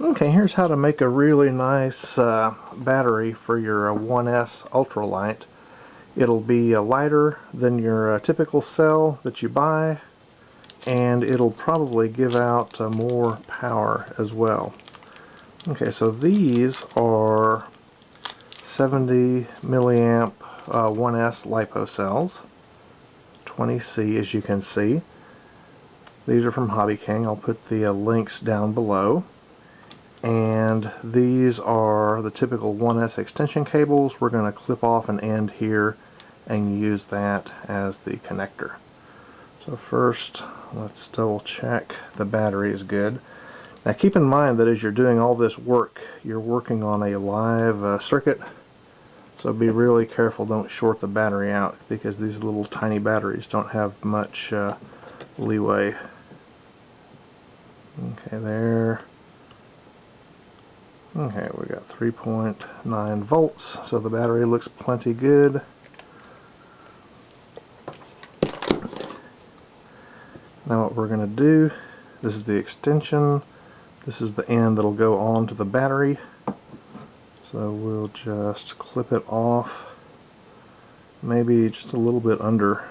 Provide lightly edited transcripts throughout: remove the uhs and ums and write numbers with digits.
Okay, here's how to make a really nice battery for your 1S ultralight. It'll be lighter than your typical cell that you buy, and it'll probably give out more power as well. Okay, so these are 70 milliamp 1S LiPo cells, 20C as you can see. These are from Hobby King. I'll put the links down below. And these are the typical 1S extension cables. We're going to clip off an end here and use that as the connector. So first, let's double check the battery is good. Now keep in mind that as you're doing all this work, you're working on a live circuit, so be really careful, don't short the battery out, because these little tiny batteries don't have much leeway. Okay, there. Okay, we got 3.9 volts, so the battery looks plenty good. Now what we're going to do, this is the extension, this is the end that'll go on to the battery. So we'll just clip it off, maybe just a little bit under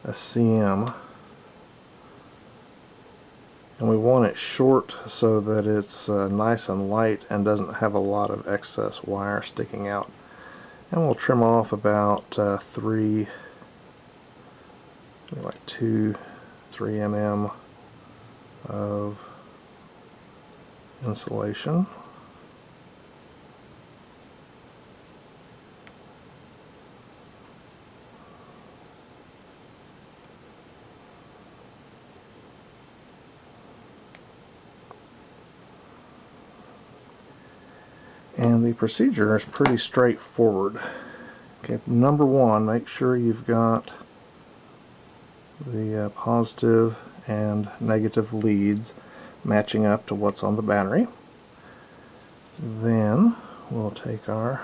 a cm. And we want it short so that it's nice and light and doesn't have a lot of excess wire sticking out. And we'll trim off about 2-3 mm of insulation. And the procedure is pretty straightforward. Okay, number one, make sure you've got the positive and negative leads matching up to what's on the battery. Then we'll take our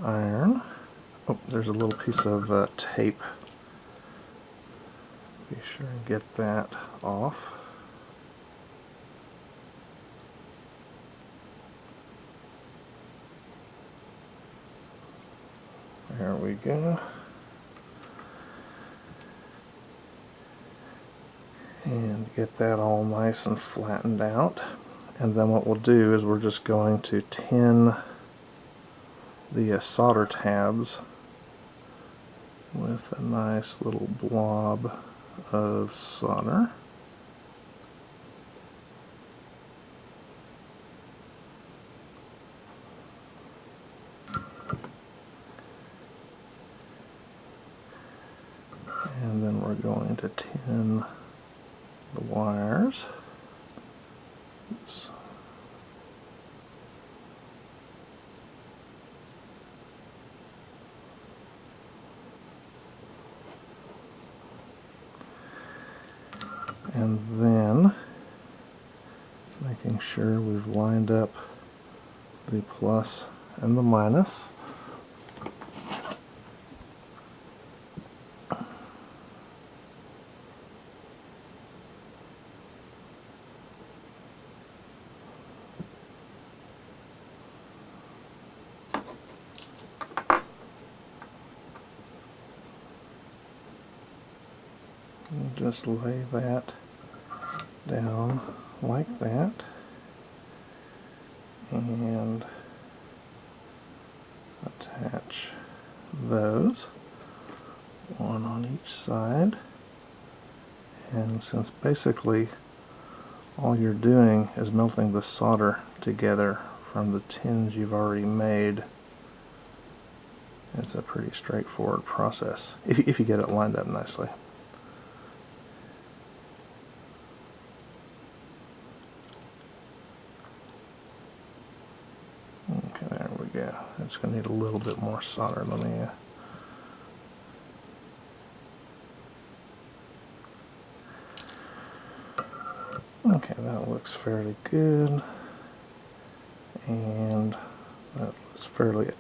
iron. Oh, there's a little piece of tape. Be sure and get that off. There we go. And get that all nice and flattened out. And then what we'll do is we're just going to tin the solder tabs with a nice little blob of solder. And then we're going to tin the wires. Oops. And then making sure we've lined up the plus and the minus. And just lay that down like that, and attach those, one on each side. And since basically all you're doing is melting the solder together from the tins you've already made, it's a pretty straightforward process if you get it lined up nicely. Okay, there we go. It's going to need a little bit more solder. Let me okay, that looks fairly good, and that's fairly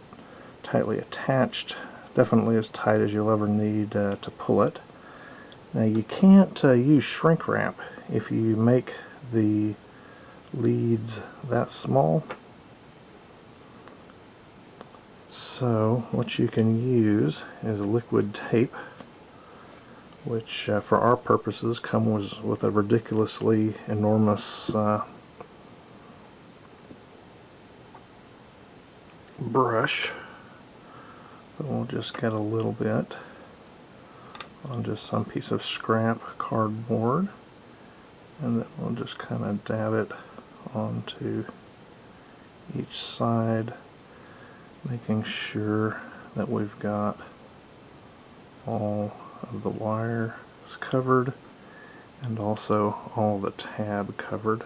tightly attached, definitely as tight as you'll ever need to pull it. Now you can't use shrink wrap if you make the leads that small. So what you can use is liquid tape, which for our purposes comes with a ridiculously enormous brush. But we'll just get a little bit on just some piece of scrap cardboard, and then we'll just kind of dab it onto each side, making sure that we've got all of the wires covered and also all the tab covered.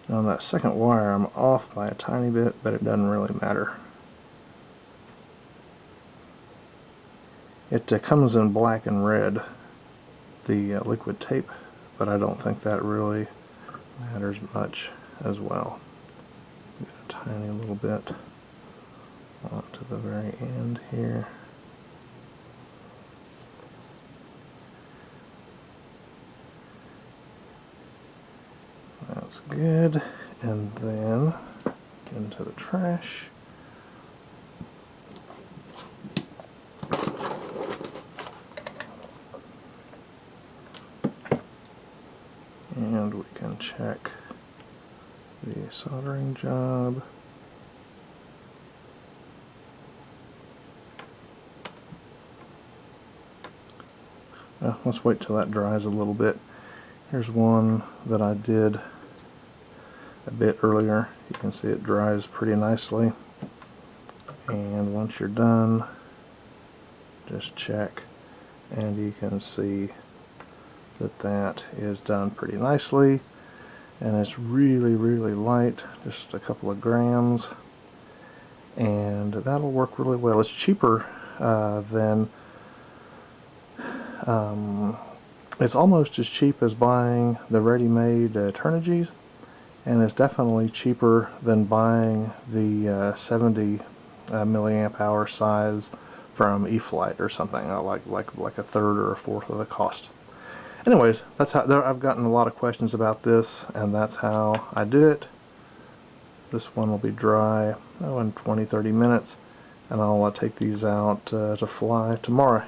Now on that second wire I'm off by a tiny bit, but it doesn't really matter. It comes in black and red, the liquid tape, but I don't think that really matters much as well. Get a tiny little bit onto the very end here. That's good. And then into the trash. And we can check the soldering job. Let's wait till that dries a little bit. Here's one that I did a bit earlier. You can see it dries pretty nicely. And once you're done, just check, and you can see that that is done pretty nicely, and it's really light, just a couple of grams, and that'll work really well. It's cheaper than it's almost as cheap as buying the ready-made Turnigies, and it's definitely cheaper than buying the 70 milliamp hour size from E-Flite or something, like a third or a fourth of the cost. Anyways, that's how I've gotten a lot of questions about this, and that's how I do it. This one will be dry in 20-30 minutes, and I'll take these out to fly tomorrow.